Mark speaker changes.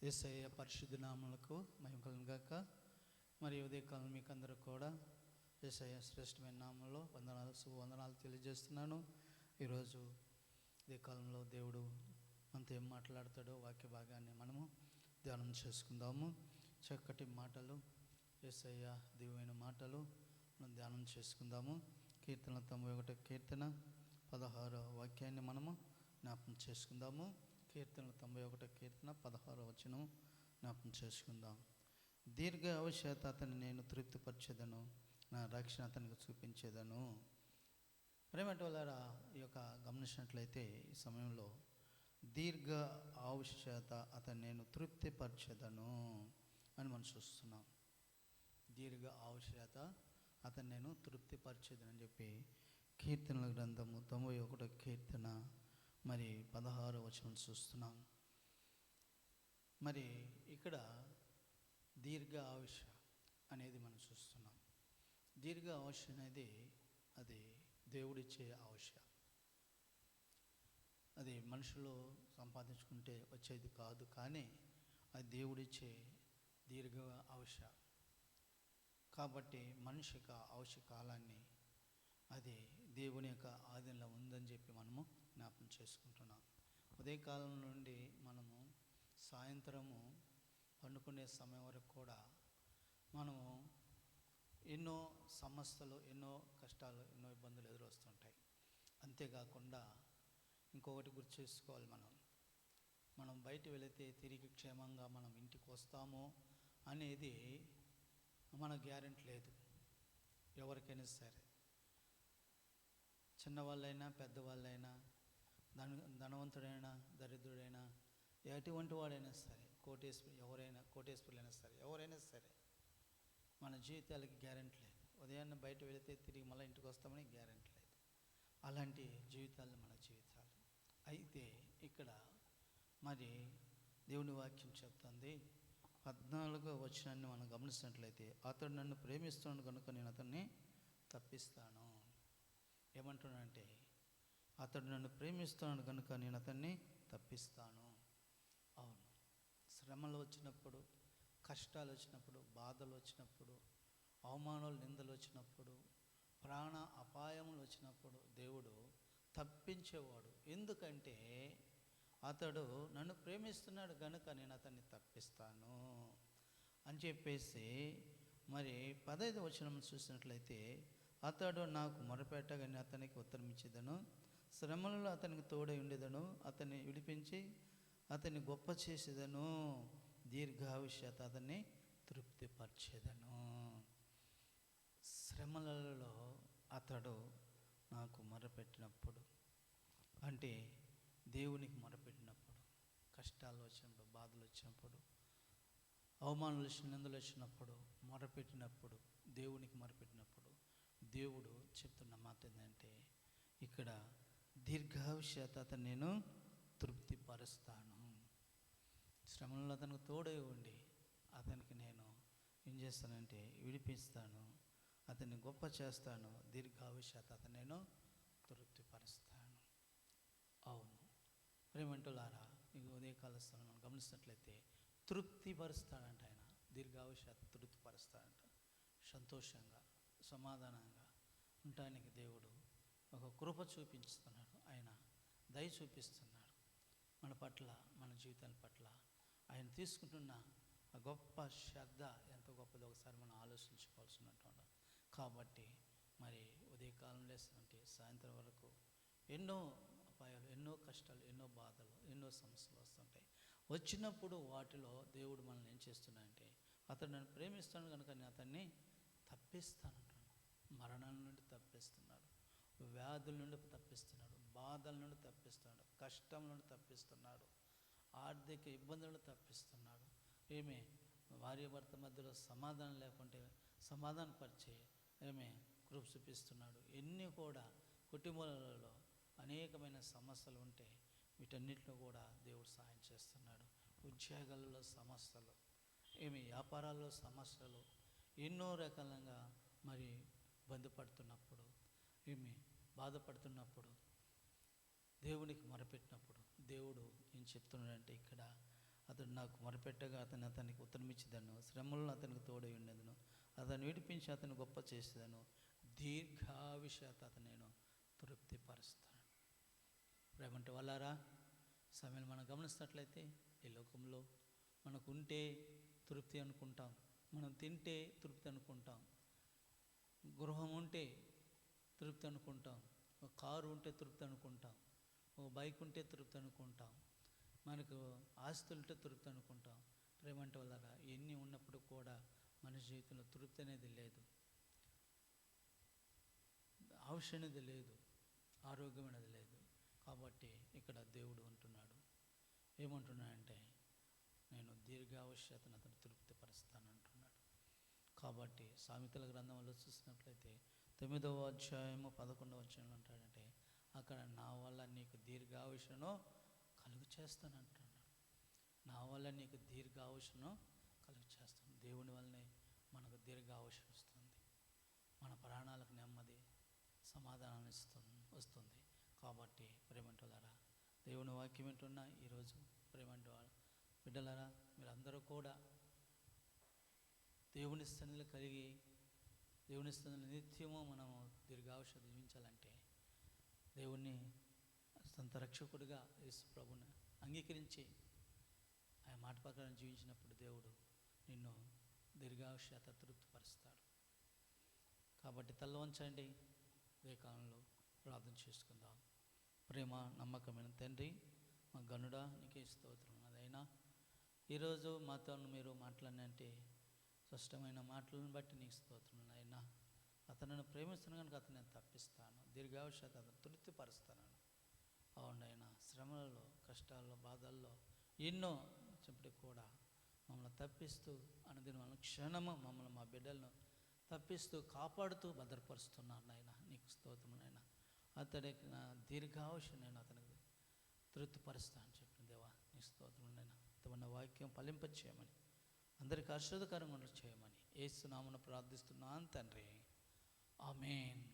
Speaker 1: యేసయ్య పరిశుద్ధ నామములకు మహిమ కలుగును గాక. మరి ఉదయకాలం మీకు అందరూ కూడా యేసయ్య శ్రేష్టమైన నామంలో శుభవందనాలు తెలియజేస్తున్నాను. ఈరోజు ఉదయకాలంలో దేవుడు మనతో ఏం మాట్లాడతాడో వాక్య భాగాన్ని మనము ధ్యానం చేసుకుందాము. చక్కటి మాటలు, యేసయ్య దివ్యమైన మాటలు మనం ధ్యానం చేసుకుందాము. కీర్తన 91 కీర్తన 16వ వాక్యాన్ని మనము జ్ఞాపకం చేసుకుందాము. కీర్తన 91 కీర్తన 16వ వచనం జ్ఞాపకం చేసుకుందాం. దీర్ఘ ఆయుష్యత అతన్ని నేను తృప్తిపరిచేదను, నా రక్షణ అతనికి చూపించేదను. ప్రేమటి వాళ్ళారా, ఈ యొక్క గమనించినట్లయితే ఈ సమయంలో దీర్ఘ ఆయుష్యత అతన్ని నేను తృప్తిపరిచేదను అని మనం చూస్తున్నాం. దీర్ఘ ఆయుష్యత అతన్ని నేను తృప్తిపరిచేదను అని చెప్పి కీర్తనల గ్రంథము 91 కీర్తన మరి 16వ వచనం చూస్తున్నాం. మరి ఇక్కడ దీర్ఘ ఆయుష్ అనేది మనం చూస్తున్నాం. దీర్ఘ ఆయుష్ అనేది అది దేవుడిచ్చే ఆయుష్. అది మనుషులు సంపాదించుకుంటే వచ్చేది కాదు, కానీ అది దేవుడిచ్చే దీర్ఘ ఆయుష్. కాబట్టి మనిషి యొక్క ఆయుష్ కాలాన్ని అది దేవుని యొక్క ఆధీనంలో ఉందని చెప్పి మనము జ్ఞాపకం చేసుకుంటున్నాం. ఉదయకాలం నుండి మనము సాయంత్రము పండుకునే సమయం వరకు కూడా మనము ఎన్నో సమస్యలు, ఎన్నో కష్టాలు, ఎన్నో ఇబ్బందులు ఎదురొస్తుంటాయి. అంతేకాకుండా ఇంకొకటి గుర్తు చేసుకోవాలి, మనం బయట వెళితే తిరిగి క్షేమంగా మనం ఇంటికి వస్తాము అనేది మన గ్యారెంటీ లేదు. ఎవరికైనా సరే, చిన్నవాళ్ళైనా పెద్దవాళ్ళైనా, ధనవంతుడైనా దరిద్రుడైనా, ఎటువంటి వాడైనా సరే, కోటేశ్వరులైనా సరే, ఎవరైనా సరే మన జీవితాలకి గ్యారెంటీ లేదు. ఉదయాన్నే బయట వెళితే తిరిగి మళ్ళీ ఇంటికి వస్తామని గ్యారెంటీ లేదు. అలాంటి జీవితాలు మన జీవితాలు. అయితే ఇక్కడ మరి దేవుని వాక్యం చెప్తుంది, 14వ వచనాన్ని మనం గమనించినట్లయితే, అతడు నన్ను ప్రేమిస్తున్నాడు కనుక నేను అతన్ని తప్పిస్తాను. ఏమంటున్నాడంటే, అతడు నన్ను ప్రేమిస్తున్నాడు కనుక నేను అతన్ని తప్పిస్తాను. అవును, శ్రమలు వచ్చినప్పుడు, కష్టాలు వచ్చినప్పుడు, బాధలు వచ్చినప్పుడు, అవమానాలు, నిందలు వచ్చినప్పుడు, ప్రాణ అపాయములు వచ్చినప్పుడు దేవుడు తప్పించేవాడు. ఎందుకంటే అతడు నన్ను ప్రేమిస్తున్నాడు కనుక నేను అతన్ని తప్పిస్తాను అని చెప్పేసి మరి 15వ వచనం చూసినట్లయితే, అతడు నాకు మొరపెట్టగా నేను అతనికి ఉత్తరం ఇచ్చేదను, శ్రమలలో అతనికి తోడై ఉండేదను, అతన్ని విడిపించి అతన్ని గొప్ప చేసేదను, దీర్ఘాయుష్యత అతన్ని తృప్తిపరిచేదను. శ్రమలలో అతడు నాకు మొరపెట్టినప్పుడు, అంటే దేవునికి మొరపెట్టినప్పుడు, కష్టాలు వచ్చినప్పుడు, బాధలు వచ్చినప్పుడు, అవమానాలు వచ్చిన, నిందలు వచ్చినప్పుడు, మొరపెట్టినప్పుడు, దేవునికి మొరపెట్టినప్పుడు దేవుడు చెప్తున్న మాట ఏంటంటే, ఇక్కడ దీర్ఘాయుష్యత అతను నేను తృప్తిపరుస్తాను. శ్రమలలో అతనికి తోడై ఉండి అతనికి నేను ఏం చేస్తానంటే విడిపిస్తాను, అతన్ని గొప్ప చేస్తాను, దీర్ఘాయుష్యత అతను నేను తృప్తిపరుస్తాను. అవును ప్రేమంటులారా, ఈ ఉదయకాల స్థలం గమనిస్తున్నట్లయితే తృప్తిపరుస్తాడంట ఆయన. దీర్ఘాయుష్యత తృప్తిపరుస్తాడంట. సంతోషంగా, సమాధానంగా ఉండటానికి దేవుడు ఒక కృప చూపిస్తున్నాడు. ఆయన దయ చూపిస్తున్నాడు మన పట్ల, మన జీవితాల పట్ల. ఆయన తీసుకుంటున్న ఆ గొప్ప శ్రద్ధ ఎంత గొప్పదో ఒకసారి మనం ఆలోచించుకోవాల్సినటువంటి. కాబట్టి మరి ఉదయకాలం లేస్తుంటే సాయంత్రం వరకు ఎన్నో అపాయాలు, ఎన్నో కష్టాలు, ఎన్నో బాధలు, ఎన్నో సమస్యలు వస్తుంటాయి. వచ్చినప్పుడు వాటిలో దేవుడు మనల్ని ఏం చేస్తున్నాడంటే, అతడు నన్ను ప్రేమిస్తాను కనుక నేను అతన్ని తప్పిస్తానంటున్నాడు. మరణాల నుండి తప్పిస్తున్నాడు, వ్యాధుల నుండి తప్పిస్తున్నాడు, బాధల నుండి తప్పిస్తున్నాడు, కష్టం నుండి తప్పిస్తున్నాడు, ఆర్థిక ఇబ్బందులను తప్పిస్తున్నాడు. భార్య భర్త మధ్యలో సమాధానం లేకుంటే సమాధానపరిచే కృప చూపిస్తున్నాడు. ఎన్ని కూడా కుటుంబాలలో అనేకమైన సమస్యలు ఉంటే వీటన్నిటిలో కూడా దేవుడు సహాయం చేస్తున్నాడు. ఉద్యోగాలలో సమస్యలు, వ్యాపారాల్లో సమస్యలు, ఎన్నో రకాలుగా మరి బంధపడుతున్నప్పుడు, బాధపడుతున్నప్పుడు దేవునికి మొరపెట్టినప్పుడు దేవుడు ఏం చెప్తున్నాడంటే, ఇక్కడ అతడు నాకు మొరపెట్టగా అతనికి ఉత్తరమిచ్చిదను, శ్రమలను అతనికి తోడై ఉండేదను, అతను విడిపించి అతను గొప్ప చేసేదను, దీర్ఘాయుష్యత అతను నేను తృప్తిపరుస్తాను. ప్రేమంటే వాళ్ళారా, సమయం మనం గమనిస్తున్నట్లయితే ఈ లోకంలో మనకు ఉంటే తృప్తి అనుకుంటాం, మనం తింటే తృప్తి అనుకుంటాం, గృహం ఉంటే తృప్తి అనుకుంటాం, ఒక కారు ఉంటే తృప్తి అనుకుంటాం, ఒక బైక్ ఉంటే తృప్తి అనుకుంటాం, మనకు ఆస్తులు ఉంటే తృప్తి అనుకుంటాం. ప్రేమంటే వాళ్ళరా, ఎన్ని ఉన్నప్పుడు కూడా మన జీవితంలో తృప్తి అనేది లేదు, ఆయుష్ అనేది లేదు, ఆరోగ్యం అనేది లేదు. కాబట్టి ఇక్కడ దేవుడు అంటున్నాడు, ఏమంటున్నాడంటే నేను దీర్ఘాయుష్యతను అతను తృప్తిపరుస్తాను అంటున్నాడు. కాబట్టి సామెతల గ్రంథంలో చూసినట్లయితే 9వ అధ్యాయము 11వ వచనంలో అంటాడంటే, అక్కడ నా వల్ల నీకు దీర్ఘాయుష్ను కలుగు చేస్తాను అంటున్నాడు. నా వల్ల నీకు దీర్ఘాయుష్ను కలుగు చేస్తాను. దేవుని వల్లనే మనకు దీర్ఘాయుష్ వస్తుంది, మన ప్రాణాలకు నెమ్మది సమాధానం వస్తుంది. కాబట్టి ప్రేమంటులారా, దేవుని వాక్యం వింటున్న ఈరోజు ప్రేమంటు బిడ్డలారా, మీరందరూ కూడా దేవుని స్థితిలో కలిగి, దేవుని స్థితిలో నిత్యము మనము దీర్ఘాయుష్ను జీవించాలంటే దేవుణ్ణి సొంత రక్షకుడిగా యేసు ప్రభుని అంగీకరించి ఆయన మాట ప్రకారం జీవించినప్పుడు దేవుడు నిన్ను దీర్ఘాయుష్యత తృప్తిపరుస్తాడు. కాబట్టి తల వంచండి, అదే కాలంలో ప్రార్థన చేసుకుందాం. ప్రేమ నమ్మకమైన తండ్రి, మా గనుడా, నీకే స్తోత్రం. అదైనా ఈరోజు మాతో మీరు మాట్లాడినంటే స్పష్టమైన మాటలను బట్టి నీకు స్తోత్రం. అయినా అతను ప్రేమిస్తున్న కనుక అతను నేను తప్పిస్తాను, దీర్ఘాయుష్యత అతను తృప్తిపరుస్తాను. అవునైనా శ్రమలలో, కష్టాల్లో, బాధల్లో ఎన్నో చెప్పటికి కూడా మమ్మల్ని తప్పిస్తూ అనుదిన మన క్షణము మమ్మల్ని, మా బిడ్డలను తప్పిస్తూ కాపాడుతూ భద్రపరుస్తున్నాను నాయన, నీకు స్తోత్రం. నాయన అతడికి నా దీర్ఘాయుష్ నేను అతనికి తృప్తిపరుస్తాను చెప్పిన దేవా, నీకు స్తోత్రం. నాయన తమ వాక్యం ఫలింపచేయమని, అందరికీ ఆశీర్వాదకరంగా చేయమని యేసు నామమున ప్రార్థిస్తున్నాను తండ్రి. ఆమేన్.